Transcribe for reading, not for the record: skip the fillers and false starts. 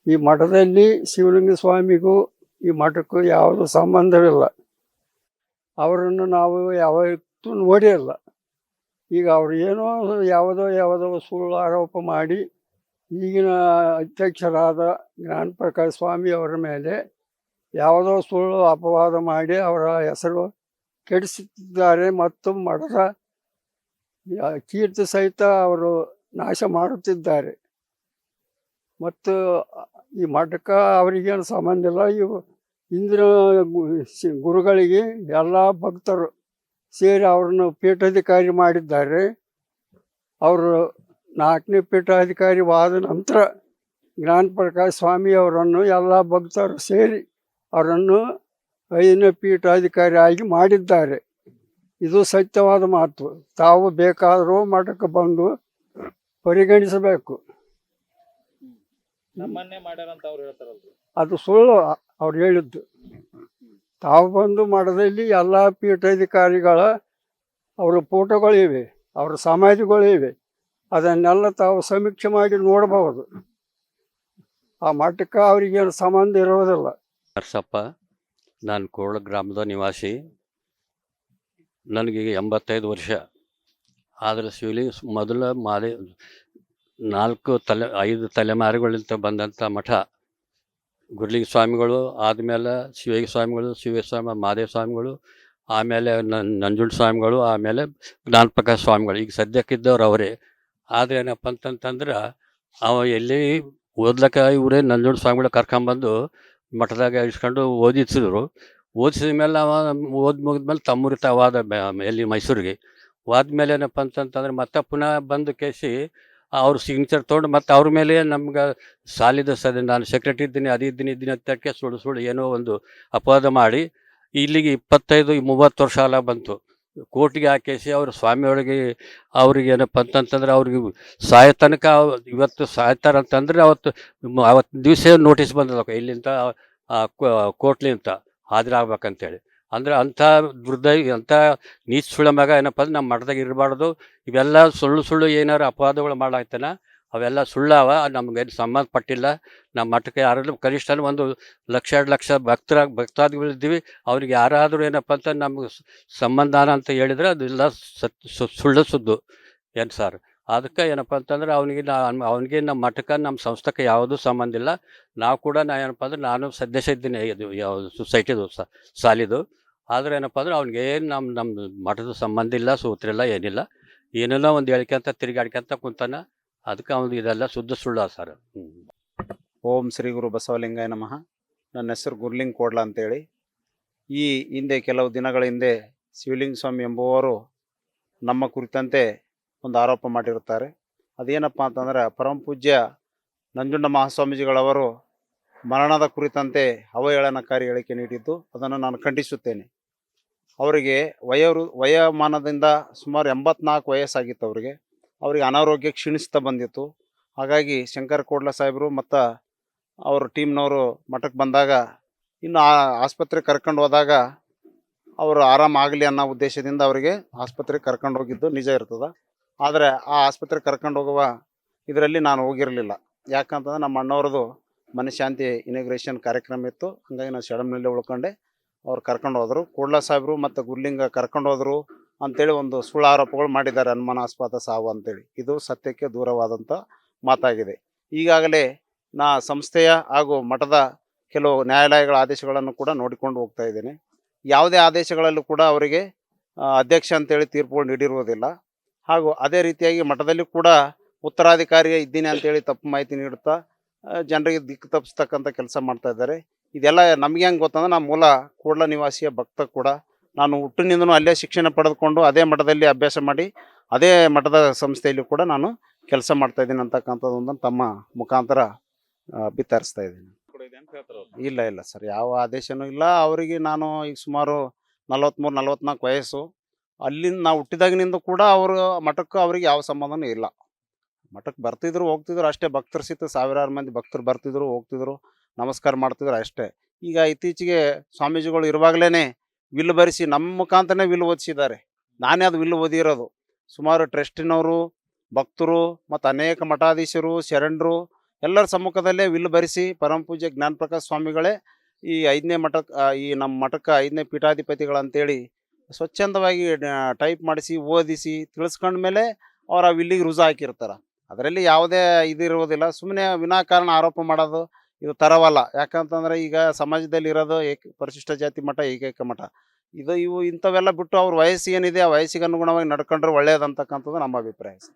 ಈ ಮಠದಲ್ಲಿ ಶಿವಲಿಂಗ ಸ್ವಾಮಿಗೂ ಈ ಮಠಕ್ಕೂ ಯಾವುದು ಸಂಬಂಧವಿಲ್ಲ. ಅವರನ್ನು ನಾವು ಯಾವತ್ತೂ ನೋಡೇ ಇಲ್ಲ. ಈಗ ಅವರು ಏನೋ ಯಾವುದೋ ಸುಳ್ಳು ಆರೋಪ ಮಾಡಿ ಈಗಿನ ಅಧ್ಯಕ್ಷರಾದ ಜ್ಞಾನ ಪ್ರಕಾಶ್ ಸ್ವಾಮಿ ಅವರ ಮೇಲೆ ಯಾವುದೋ ಸುಳ್ಳು ಅಪವಾದ ಮಾಡಿ ಅವರ ಹೆಸರು ಕೆಡಿಸುತ್ತಿದ್ದಾರೆ ಮತ್ತು ಮಠದ ಕೀರ್ತಿ ಸಹಿತ ಅವರು ನಾಶ ಮಾಡುತ್ತಿದ್ದಾರೆ. ಮತ್ತು ಈ ಮಠಕ್ಕೆ ಅವರಿಗೇನು ಸಂಬಂಧ ಇಲ್ಲ. ಇವು ಇಂದಿನ ಗುರುಗಳಿಗೆ ಎಲ್ಲ ಭಕ್ತರು ಸೇರಿ ಅವ್ರನ್ನು ಪೀಠಾಧಿಕಾರಿ ಮಾಡಿದ್ದಾರೆ. ಅವರು 4ನೇ ಪೀಠಾಧಿಕಾರಿವಾದ ನಂತರ ಜ್ಞಾನ ಪ್ರಕಾಶ್ ಸ್ವಾಮಿ ಅವರನ್ನು ಎಲ್ಲ ಭಕ್ತರು ಸೇರಿ ಅವರನ್ನು 5ನೇ ಪೀಠಾಧಿಕಾರಿ ಆಗಿ ಮಾಡಿದ್ದಾರೆ. ಇದು ಸತ್ಯವಾದ ಮಾತು. ತಾವು ಬೇಕಾದರೂ ಮಠಕ್ಕೆ ಬಂದು ಪರಿಗಣಿಸಬೇಕು. ಅದು ಸುಳ್ಳು ಅವ್ರು ಹೇಳಿದ್ದು. ತಾವು ಬಂದು ಮಠದಲ್ಲಿ ಎಲ್ಲ ಪೀಠಾಧಿಕಾರಿಗಳ ಅವರ ಫೋಟೋಗಳಿವೆ, ಅವರ ಸಮಾಧಿಗಳಿವೆ. ಅದನ್ನೆಲ್ಲ ತಾವು ಸಮೀಕ್ಷೆ ಮಾಡಿ ನೋಡಬಹುದು. ಆ ಮಠಕ್ಕೆ ಅವರಿಗೇನು ಸಂಬಂಧ ಇರೋದಿಲ್ಲ. ನರಸಪ್ಪ, ನಾನು ಕೋರಳ ಗ್ರಾಮದ ನಿವಾಸಿ. ನನಗೆ 85 ವರ್ಷ. ಆದರೆ ಶಿವಲಿಂಗ ಮೊದಲ 5 ತಲೆಮಾರುಗಳಿಂದ ಬಂದಂಥ ಮಠ. ಗುರುಲಿಂಗ ಸ್ವಾಮಿಗಳು ಆದಮೇಲೆ ಶಿವಲಿಂಗ ಸ್ವಾಮಿಗಳು, ಶಿವಸ್ವಾಮಿ, ಮಹಾದೇವ ಸ್ವಾಮಿಗಳು, ಆಮೇಲೆ ನಂಜುಂಡ ಸ್ವಾಮಿಗಳು, ಆಮೇಲೆ ಜ್ಞಾನ ಪ್ರಕಾಶ್ ಸ್ವಾಮಿಗಳು. ಈಗ ಸದ್ಯಕ್ಕಿದ್ದವ್ರು ಅವರೇ. ಆದರೆ ಏನಪ್ಪ ಅಂತಂತಂದ್ರೆ ಅವ ಎಲ್ಲಿ ಓದ್ಲಿಕ್ಕೆ ಇವರೇ ನಂಜುಂಡ ಸ್ವಾಮಿಗಳು ಕರ್ಕೊಂಬಂದು ಮಠದಾಗ ಇಸ್ಕೊಂಡು ಓದಿಸಿದ ಮೇಲೆ ಅವ ಮುಗಿದ್ಮೇಲೆ ತಮ್ಮೂರಿಗೆ ತಾವಾದ ಎಲ್ಲಿ ಮೈಸೂರಿಗೆ ಹೋದ್ಮೇಲೆ ಏನಪ್ಪ ಅಂತಂತಂದ್ರೆ ಮತ್ತೆ ಪುನಃ ಬಂದು ಕೇಸಿ ಅವ್ರ ಸಿಗ್ನೇಚರ್ ತೊಗೊಂಡು ಮತ್ತೆ ಅವ್ರ ಮೇಲೆ ನಮ್ಗೆ ನಾನು ಸೆಕ್ರೆಟರಿ ಇದ್ದೀನಿ, ಇದ್ದೀನಿ ಅಂತಕ್ಕೆ ಸುಳ್ಳು ಏನೋ ಒಂದು ಅಪವಾದ ಮಾಡಿ ಇಲ್ಲಿಗೆ 25-30 ವರ್ಷ ಅಲ್ಲ ಬಂತು. ಕೋರ್ಟಿಗೆ ಹಾಕೇಸಿ ಅವ್ರ ಸ್ವಾಮಿಯೊಳಗೆ ಅವ್ರಿಗೆ ಏನಪ್ಪ ಅಂತಂತಂದ್ರೆ ಅವ್ರಿಗೆ ಸಾಯೋ ತನಕ ಇವತ್ತು ಸಾಯ್ತಾರಂತಂದ್ರೆ ಅವತ್ತು ದಿವಸ ನೋಟಿಸ್ ಬಂದದ ಇಲ್ಲಿಂದ ಕೋರ್ಟ್ಲಿಂತ ಹಾಜರಾಗ್ಬೇಕಂತೇಳಿ. ಅಂದ್ರೆ ಅಂಥ ಅಂಥ ನೀಚ್ ಸುಳ್ಳ ಮಗ ಏನಪ್ಪ ಅಂದ್ರೆ ನಮ್ಮ ಮಠದಾಗ ಇರಬಾರ್ದು. ಇವೆಲ್ಲ ಸುಳ್ಳು ಏನಾರು ಅಪವಾದಗಳು ಮಾಡಾಯ್ತಾನ ಅವೆಲ್ಲ ಸುಳ್ಳವ. ನಮಗೇನು ಸಂಬಂಧಪಟ್ಟಿಲ್ಲ. ನಮ್ಮ ಮಠಕ್ಕೆ ಯಾರಾದ್ರೂ ಕನಿಷ್ಠ 1 ಲಕ್ಷ 2 ಲಕ್ಷ ಭಕ್ತಾದಿಗಳಿದ್ದೀವಿ. ಅವ್ರಿಗೆ ಯಾರಾದರೂ ಏನಪ್ಪ ಅಂತ ನಮ್ಗೆ ಸಂಬಂಧಾನ ಅಂತ ಹೇಳಿದ್ರೆ ಅದೆಲ್ಲ ಸುಳ್ಳು ಸುದ್ದು ಏನು ಸರ್. ಅದಕ್ಕೆ ಏನಪ್ಪ ಅಂತಂದ್ರೆ ಅವನಿಗೆ ನಮ್ಮ ಮಠಕ್ಕೆ ನಮ್ಮ ಸಂಸ್ಥೆಗೆ ಯಾವುದೂ ಸಂಬಂಧ ಇಲ್ಲ. ನಾವು ಕೂಡ ಏನಪ್ಪ ಅಂದ್ರೆ ನಾನು ಸದಸ್ಯ ಇದ್ದೀನಿ ಇದು ಯಾವುದು ಸೊಸೈಟಿದು ಸಾಲಿದು. ಆದರೆ ಏನಪ್ಪ ಅಂದ್ರೆ ಅವ್ನಿಗೇನು ನಮ್ಮ ಮಠದ ಸಂಬಂಧ ಇಲ್ಲ, ಸೂತ್ರಿಲ್ಲ, ಏನಿಲ್ಲ. ಏನೇನೋ ಒಂದು ಹೇಳ್ಕೊಂತ ತಿರುಗಾಡ್ಕೊಂತ ಕುಂತಾನ. ಅದಕ್ಕೆ ಅವ್ನು ಇದೆಲ್ಲ ಸುಳ್ಳು ಸರ್. ಓಂ ಶ್ರೀ ಗುರು ಬಸವಲಿಂಗಾಯ ನಮಃ. ನನ್ನ ಹೆಸರು ಗುರುಲಿಂಗ ಕೋಡ್ಲ ಅಂತೇಳಿ. ಈ ಹಿಂದೆ ಕೆಲವು ದಿನಗಳ ಹಿಂದೆ ಶಿವಲಿಂಗ ಸ್ವಾಮಿ ಎಂಬುವರು ನಮ್ಮ ಕುರಿತಂತೆ ಒಂದು ಆರೋಪ ಮಾಡಿರುತ್ತಾರೆ. ಅದೇನಪ್ಪ ಅಂತಂದರೆ ಪರಮಪೂಜ್ಯ ನಂಜುಂಡ ಮಹಾಸ್ವಾಮೀಜಿಗಳವರು ಮರಣದ ಕುರಿತಂತೆ ಅವಹೇಳನಕಾರಿ ಹೇಳಿಕೆ ನೀಡಿದ್ದು ಅದನ್ನು ನಾನು ಖಂಡಿಸುತ್ತೇನೆ. ಅವರಿಗೆ ವಯೋಮಾನದಿಂದ ಸುಮಾರು 84 ವಯಸ್ಸಾಗಿತ್ತು. ಅವರಿಗೆ ಅನಾರೋಗ್ಯ ಕ್ಷೀಣಿಸ್ತಾ ಬಂದಿತ್ತು. ಹಾಗಾಗಿ ಶಂಕರ ಕೋಡ್ಲ ಸಾಹೇಬರು ಮತ್ತು ಅವ್ರ ಟೀಮ್ನವರು ಮಠಕ್ಕೆ ಬಂದಾಗ ಇನ್ನು ಆಸ್ಪತ್ರೆಗೆ ಕರ್ಕೊಂಡು ಹೋದಾಗ ಅವರು ಆರಾಮಾಗಲಿ ಅನ್ನೋ ಉದ್ದೇಶದಿಂದ ಅವರಿಗೆ ಆಸ್ಪತ್ರೆಗೆ ಕರ್ಕೊಂಡು ಹೋಗಿದ್ದು ನಿಜ ಇರ್ತದೆ. ಆದರೆ ಆ ಆಸ್ಪತ್ರೆಗೆ ಕರ್ಕೊಂಡು ಹೋಗುವ ಇದರಲ್ಲಿ ನಾನು ಹೋಗಿರಲಿಲ್ಲ. ಯಾಕಂತಂದ್ರೆ ನಮ್ಮ ಅಣ್ಣವ್ರದ್ದು ಮನಃಶಾಂತಿ ಇನಾಗ್ರೇಷನ್ ಕಾರ್ಯಕ್ರಮ ಇತ್ತು. ಹಾಗಾಗಿ ನಾನು ಶಡಮ್ನಲ್ಲೇ ಉಳ್ಕೊಂಡೆ. ಅವ್ರು ಕರ್ಕೊಂಡು ಹೋದರು. ಕೋಡ್ಲ ಸಾಹೇಬರು ಮತ್ತು ಗುರುಲಿಂಗ ಕರ್ಕೊಂಡು ಹೋದರು ಅಂಥೇಳಿ ಒಂದು ಸುಳ್ಳು ಆರೋಪಗಳು ಮಾಡಿದ್ದಾರೆ. ಅನುಮಾನಾಸ್ಪದ ಸಾವು ಅಂತೇಳಿ. ಇದು ಸತ್ಯಕ್ಕೆ ದೂರವಾದಂಥ ಮಾತಾಗಿದೆ. ಈಗಾಗಲೇ ಸಂಸ್ಥೆಯ ಹಾಗೂ ಮಠದ ಕೆಲವು ನ್ಯಾಯಾಲಯಗಳ ಆದೇಶಗಳನ್ನು ಕೂಡ ನೋಡಿಕೊಂಡು ಹೋಗ್ತಾ ಇದ್ದೇನೆ. ಯಾವುದೇ ಆದೇಶಗಳಲ್ಲೂ ಕೂಡ ಅವರಿಗೆ ಅಧ್ಯಕ್ಷ ಅಂತೇಳಿ ತೀರ್ಪುಗಳು ನೀಡಿರುವುದಿಲ್ಲ. ಹಾಗೂ ಅದೇ ರೀತಿಯಾಗಿ ಮಠದಲ್ಲಿ ಕೂಡ ಉತ್ತರಾಧಿಕಾರಿ ಇದ್ದೀನಿ ಅಂತೇಳಿ ತಪ್ಪು ಮಾಹಿತಿ ನೀಡುತ್ತಾ ಜನರಿಗೆ ದಿಕ್ಕು ತಪ್ಪಿಸ್ತಕ್ಕಂಥ ಕೆಲಸ ಮಾಡ್ತಾ ಇದ್ದಾರೆ. ಇದೆಲ್ಲ ನಮಗೆ ಹೆಂಗೆ ಗೊತ್ತಂದ್ರೆ ನಾನು ಮೂಲ ಕೋಡ್ಲ ನಿವಾಸಿಯ ಭಕ್ತ ಕೂಡ. ನಾನು ಹುಟ್ಟಿನಿಂದನೂ ಅಲ್ಲೇ ಶಿಕ್ಷಣ ಪಡೆದುಕೊಂಡು ಅದೇ ಮಠದಲ್ಲಿ ಅಭ್ಯಾಸ ಮಾಡಿ ಅದೇ ಮಠದ ಸಂಸ್ಥೆಯಲ್ಲಿ ಕೂಡ ನಾನು ಕೆಲಸ ಮಾಡ್ತಾ ಇದ್ದೀನಿ ಅಂತಕ್ಕಂಥದ್ದೊಂದನ್ನು ತಮ್ಮ ಮುಖಾಂತರ ಬಿತ್ತರಿಸ್ತಾ ಇದ್ದೀನಿ. ಇಲ್ಲ ಸರ್, ಯಾವ ಆದೇಶನೂ ಇಲ್ಲ. ಅವರಿಗೆ ನಾನು ಈಗ ಸುಮಾರು 43-44 ವಯಸ್ಸು. ಅಲ್ಲಿಂದ ನಾವು ಹುಟ್ಟಿದಾಗಿನಿಂದ ಕೂಡ ಅವರು ಮಠಕ್ಕೆ ಅವ್ರಿಗೆ ಯಾವ ಸಂಬಂಧನೂ ಇಲ್ಲ. ಮಠಕ್ಕೆ ಬರ್ತಿದ್ರು ಹೋಗ್ತಿದ್ರು ಅಷ್ಟೇ. ಭಕ್ತರು ಸಿಕ್ತು, ಸಾವಿರಾರು ಮಂದಿ ಭಕ್ತರು ಬರ್ತಿದ್ರು ಹೋಗ್ತಿದ್ರು, ನಮಸ್ಕಾರ ಮಾಡ್ತಿದ್ರು ಅಷ್ಟೇ. ಈಗ ಇತ್ತೀಚೆಗೆ ಸ್ವಾಮೀಜಿಗಳು ಇರುವಾಗಲೇ ವಿಲ್ ಬರೆಸಿ ನಮ್ಮ ಮುಖಾಂತರನೇ ವಿಲ್ ಓದಿಸಿದ್ದಾರೆ. ನಾನೇ ಅದು ವಿಲ್ ಓದಿರೋದು. ಸುಮಾರು ಟ್ರಸ್ಟಿನವರು, ಭಕ್ತರು ಮತ್ತು ಅನೇಕ ಮಠಾಧೀಶರು, ಶರಣರು ಎಲ್ಲರ ಸಮ್ಮುಖದಲ್ಲೇ ವಿಲ್ ಬರೆಸಿ ಪರಮ ಪೂಜ್ಯ ಜ್ಞಾನಪ್ರಕಾಶ್ ಸ್ವಾಮಿಗಳೇ ಈ 5ನೇ ಮಠಕ್ಕೆ ಈ ನಮ್ಮ ಮಠಕ್ಕೆ 5ನೇ ಪೀಠಾಧಿಪತಿಗಳಂತೇಳಿ ಸ್ವಚ್ಛಂದವಾಗಿ ಟೈಪ್ ಮಾಡಿಸಿ ಓದಿಸಿ ತಿಳಿಸ್ಕೊಂಡ್ಮೇಲೆ ಅವ್ರು ಆ ವಿಲ್ಲಿಗೆ ರುಜು ಹಾಕಿರ್ತಾರೆ. ಅದರಲ್ಲಿ ಯಾವುದೇ ಇದಿರುವುದಿಲ್ಲ. ಸುಮ್ಮನೆ ವಿನಾಕಾರಣ ಆರೋಪ ಮಾಡೋದು ಇದು ತರವಲ್ಲ. ಯಾಕಂತಂದ್ರೆ ಈಗ ಸಮಾಜದಲ್ಲಿ ಇರೋದು ಪರಿಶಿಷ್ಟ ಜಾತಿ ಮಠ, ಏಕೈಕ ಮಠ. ಇವು ಇಂಥವೆಲ್ಲ ಬಿಟ್ಟು ಅವ್ರ ವಯಸ್ಸು ಏನಿದೆ ಆ ವಯಸ್ಸಿಗೆ ಅನುಗುಣವಾಗಿ ನಡ್ಕೊಂಡ್ರೆ ಒಳ್ಳೇದಂತಕ್ಕಂಥದ್ದು ನಮ್ಮ ಅಭಿಪ್ರಾಯ ಸರ್.